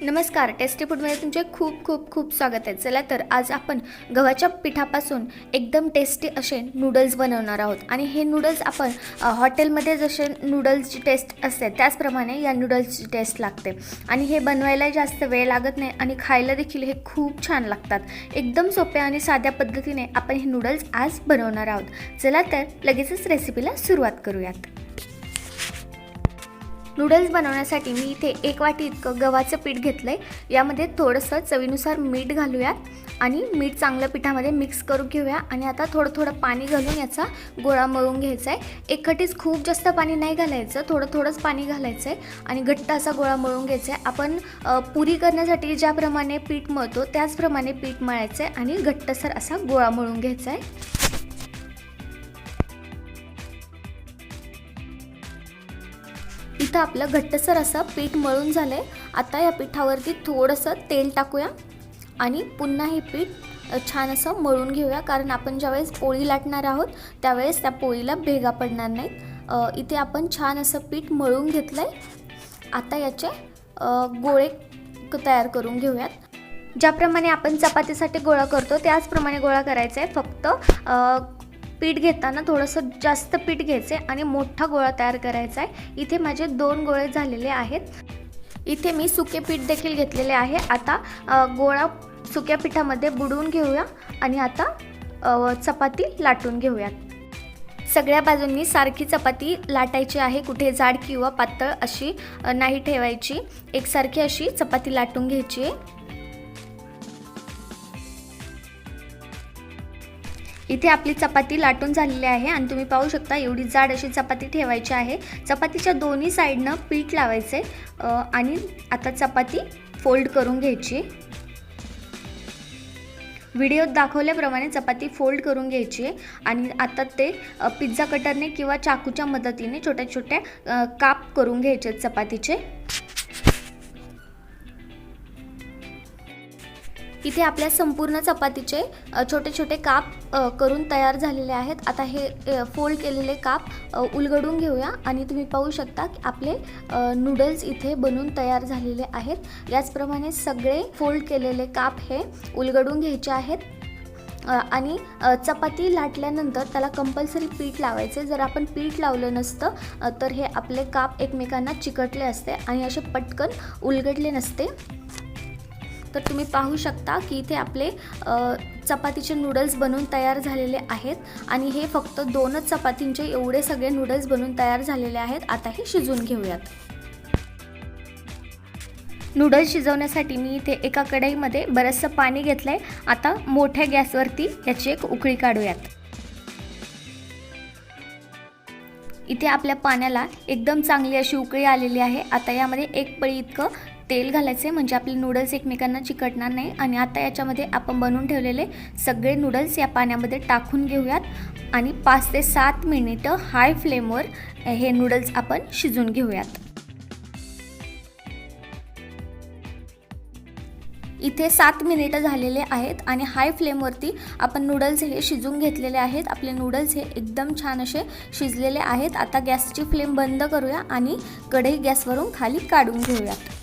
नमस्कार, टेस्टी फूडमध्ये तुमचे खूप खूप खूप स्वागत आहे। चला तर आज आपण गव्हाच्या पिठापासून एकदम टेस्टी असे नूडल्स बनवणार आहोत। आणि हे नूडल्स आपण हॉटेलमध्ये जसे नूडल्सची टेस्ट असते त्याचप्रमाणे या नूडल्सची टेस्ट लागते। आणि हे बनवायला जास्त वेळ लागत नाही आणि खायला देखील हे खूप छान लागतात। एकदम सोप्या आणि साध्या पद्धतीने आपण हे नूडल्स आज बनवणार आहोत। चला तर लगेचच रेसिपीला सुरुवात करूयात। नूडल्स बनवण्यासाठी मी इथे 1 वाटी इतकं गव्हाचं पीठ घेतलंय। यामध्ये थोडंसं चवीनुसार मीठ घालूयात आणि मीठ चांगलं पिठामध्ये मिक्स करून घेऊया। आणि आता थोडं थोडं पाणी घालून याचा गोळा मळून घ्यायचा आहे। एकखटीच खूप जास्त पाणी नाही घालायचं, थोडं थोडंच पाणी घालायचं आहे आणि घट्ट असा गोळा मळून घ्यायचा आहे। आपण पुरी करण्यासाठी ज्याप्रमाणे पीठ मळतो त्याचप्रमाणे पीठ मळायचं आहे आणि घट्टसर असा गोळा मळून घ्यायचा आहे। इथं आपलं घट्टसर असं पीठ मळून झालंय। आता या पिठावरती थोडंसं तेल टाकूया आणि पुन्हा हे पीठ छान असं मळून घेऊया, कारण आपण ज्यावेळेस पोळी लाटणार आहोत त्यावेळेस त्या पोळीला भेगा पडणार नाहीत। इथे आपण छान असं पीठ मळून घेतलंय। आता याचे गोळे तयार करून घेऊयात। ज्याप्रमाणे आपण चपातीसाठी गोळा करतो त्याचप्रमाणे गोळा करायचा आहे। फक्त पीठ घेताना थोडंसं जास्त पीठ घ्यायचे आणि मोठा गोळा तयार करायचा आहे। इथे माझे 2 गोळे झालेले आहेत। इथे मी सुके पीठ देखील घेतलेले आहे। आता गोळा सुक्या पिठामध्ये बुडवून घेऊया आणि आता चपाती लाटून घेऊयात। सगळ्या बाजूंनी सारखी चपाती लाटायची आहे, कुठे जाड किंवा पातळ अशी नाही ठेवायची। एकसारखी अशी चपाती लाटून घ्यायची आहे। इथे आपली चपाती लाटून झालेली आहे आणि तुम्ही पाहू शकता एवढी जाड अशी चपाती ठेवायची आहे। चपातीच्या दोन्ही साइडनं पीठ लावायचे आणि आता चपाती फोल्ड करून घ्यायची। व्हिडिओत दाखवल्याप्रमाणे चपाती फोल्ड करून घ्यायची आहे आणि आता ते पिझ्झा कटरने किंवा चाकूच्या मदतीने छोट्या छोट्या काप करून घ्यायचे चपातीचे। इथे आपल्या संपूर्ण चपातीचे छोटे छोटे काप करून तयार झालेले आहेत। आता हे फोल्ड केलेले काप उलगडून घेऊया आणि तुम्ही पाहू शकता की आपले नूडल्स इथे बनून तयार झालेले आहेत। याचप्रमाणे सगळे फोल्ड केलेले काप हे उलगडून घ्यायचे आहेत। आणि चपाती लाटल्यानंतर त्याला कंपल्सरी पीठ लावायचे। जर आपण पीठ लावलं नसतं तर हे आपले काप एकमेकांना चिकटले असते आणि असे पटकन उलगडले नसते। तर तुम्ही पाहू शकता की इथे आपले चपातीचे नूडल्स बनून तयार झालेले आहेत आणि हे फक्त 2च चपातींचे एवढे सगळे नूडल्स बनून तयार झालेले आहेत। आता हे शिजवून घेऊयात। नूडल्स शिजवण्यासाठी मी इथे एका कढईमध्ये बरंचसं पाणी घेतलंय। आता मोठ्या गॅसवरती याची एक उकळी काढूयात। इथे आपल्या पाण्याला एकदम चांगली अशी उकळी आलेली आहे। आता यामध्ये 1 पळी इतकं तेल घालायचे म्हणजे आपले नूडल्स एकमेकांना चिकटणार नाही। आणि आता याच्यामध्ये आपण बनवून ठेवलेले सगळे नूडल्स या पाण्यामध्ये टाकून घेऊयात आणि 5 ते 7 मिनिटं हाय फ्लेमवर हे नूडल्स आपण शिजवून घेऊयात। इथे 7 मिनिटं झालेले आहेत आणि हाय फ्लेमवरती आपण नूडल्स हे शिजवून घेतलेले आहेत। आपले नूडल्स हे एकदम छान असे शिजलेले आहेत। आता गॅसची फ्लेम बंद करूया आणि कढई गॅसवरून खाली काढून घेऊयात।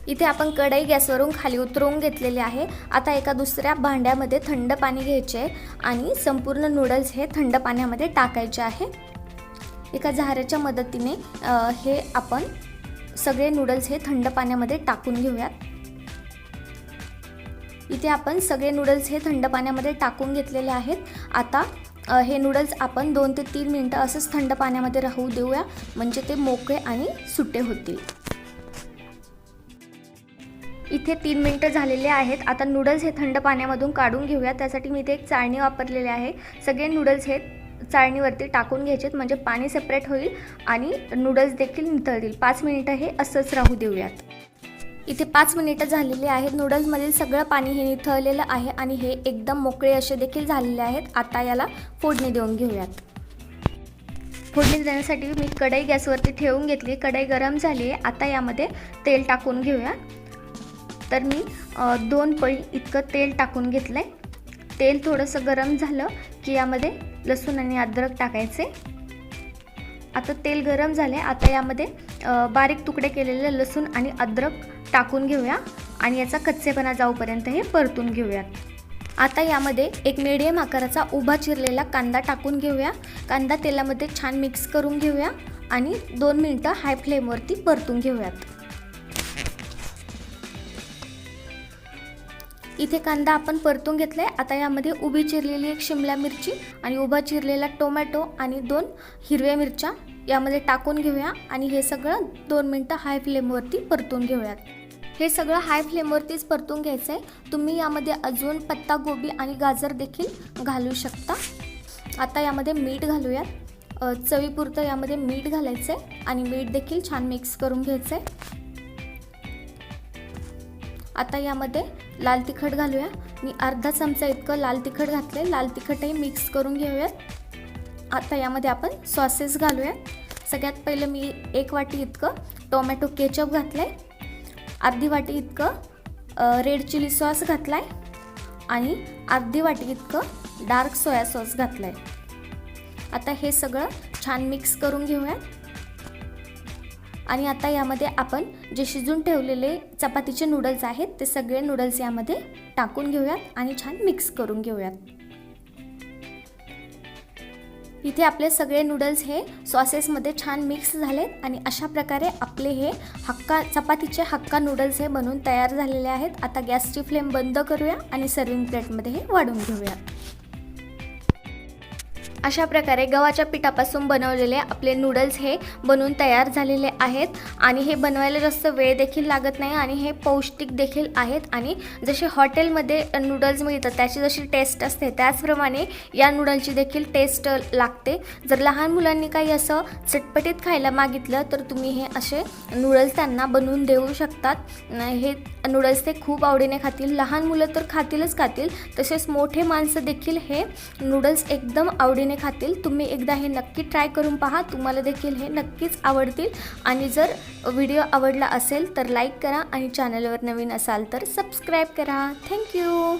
इथे आपण कढई गॅसवरून खाली उतरवून घेतलेले आहे। आता एका दुसऱ्या भांड्यामध्ये थंड पाणी घ्यायचे आणि संपूर्ण नूडल्स हे थंड पाण्यामध्ये टाकायचे आहे। एका झाऱ्याच्या मदतीने हे आपण सगळे नूडल्स हे थंड पाण्यामध्ये टाकून घेऊयात। इथे आपण सगळे नूडल्स हे थंड पाण्यामध्ये टाकून घेतलेले आहेत। आता हे नूडल्स आपण 2 ते 3 मिनिटं असंच थंड पाण्यामध्ये राहू देऊया, म्हणजे ते मोकळे आणि सुटे होतील। इथे 3 मिनिटं झालेले आहेत। आता नूडल्स हे थंड पाण्यामधून काढून घेऊया। त्यासाठी मी इथे एक चाळणी वापरलेली आहे। सगळे नूडल्स हे चाळणीवरती टाकून घ्यायचेत म्हणजे पाणी सेपरेट होईल आणि नूडल्स देखील नितळतील। 5 मिनिटं हे असंच राहू देऊयात। इथे 5 मिनिटं झालेली आहेत। नूडल्समधील सगळं पाणी हे निथळलेलं आहे आणि हे एकदम मोकळे असे देखील झालेले आहेत। आता याला फोडणी देऊन घेऊयात। फोडणी देण्यासाठी मी कढई गॅसवरती ठेवून घेतली। कढई गरम झाली आहे। आता यामध्ये तेल टाकून घेऊया। तर मी 2 पळी इतकं तेल टाकून घेतलंय। तेल थोडंसं गरम झालं की यामध्ये लसूण आणि अद्रक टाकायचे आता तेल गरम झाले. आता यामध्ये बारीक तुकडे केलेले लसूण आणि अद्रक टाकून घेऊया आणि याचा कच्चेपणा जाऊपर्यंत हे परतून घेऊयात. आता यामध्ये एक मीडियम आकाराचा उभा चिरलेला कांदा टाकून घेऊया. कांदा तेलामध्ये छान मिक्स करून घेऊया आणि 2 मिनिटं हाय फ्लेमवरती परतून घेऊयात. इथे कांदा आपण परतून घेतलाय. आता यामध्ये उभी चिरलेली एक शिमला मिरची आणि उभा चिरलेला टोमॅटो आणि 2 हिरव्या मिरच्या यामध्ये टाकून घेऊया आणि हे सगळं 2 मिनिटं हाय फ्लेमवरती परतून घेऊयात. हे सगळं हाय फ्लेमवरतीच परतून घ्यायचं आहे. तुम्ही यामध्ये अजून पत्ता गोबी आणि गाजर देखील घालू शकता. आता यामध्ये मीठ घालूयात. चवीपुरतं यामध्ये मीठ घालायचं आहे आणि मीठ देखील छान मिक्स करून घ्यायचं आहे. आता यामध्ये लाल तिखट घालूया. मी अर्धा चमचा इतकं लाल तिखट घातले. लाल तिखटही मिक्स करून घेऊयात. आता यामध्ये आपण सॉसेस घालूया. सगळ्यात पहिलं मी 1 वाटी इतकं टोमॅटो केचप घातलंय. अर्धी वाटी इतकं रेड चिली सॉस घातलाय आणि अर्धी वाटी इतकं डार्क सोया सॉस घातलाय. आता हे सगळं छान मिक्स करून घेऊया आणि आता यामध्ये आपण जे शिजून ठेवलेले चपातीचे नूडल्स आहेत ते सगळे नूडल्स यामध्ये टाकून घेऊयात आणि छान मिक्स करून घेऊयात. इथे आपले सगळे नूडल्स हे सॉसेसमध्ये छान मिक्स झालेत आणि अशा प्रकारे आपले हे चपातीचे हक्का नूडल्स हे बनवून तयार झालेले आहेत. आता गॅसची फ्लेम बंद करूया आणि सर्विंग प्लेटमध्ये हे वाढून घेऊया. अशा प्रकारे गव्हाच्या पिठापासून बनवलेले आपले नूडल्स हे बनवून तयार झालेले आहेत आणि हे बनवायला जास्त वेळ देखील लागत नाही आणि हे पौष्टिक देखील आहेत. आणि जसे हॉटेलमध्ये नूडल्स मिळतात त्याची जशी टेस्ट असते त्याचप्रमाणे या नूडल्सची देखील टेस्ट लागते. जर लहान मुलांनी काही असं चटपटीत खायला मागितलं तर तुम्ही हे असे नूडल्स त्यांना बनवून देऊ शकतात. हे नूडल्स ते खूप आवडीने खातील. लहान मुलं तर खातीलच खातील, तसेच मोठे माणसं देखील हे नूडल्स एकदम आवडीने खातील. तुम्ही एकदा हे नक्की ट्राय करून पहा. तुम्हाला देखील हे नक्कीच आवडतील. आणि जर व्हिडिओ आवडला असेल तर लाईक करा आणि चॅनलवर नवीन असाल तर सबस्क्राईब करा. थँक्यू.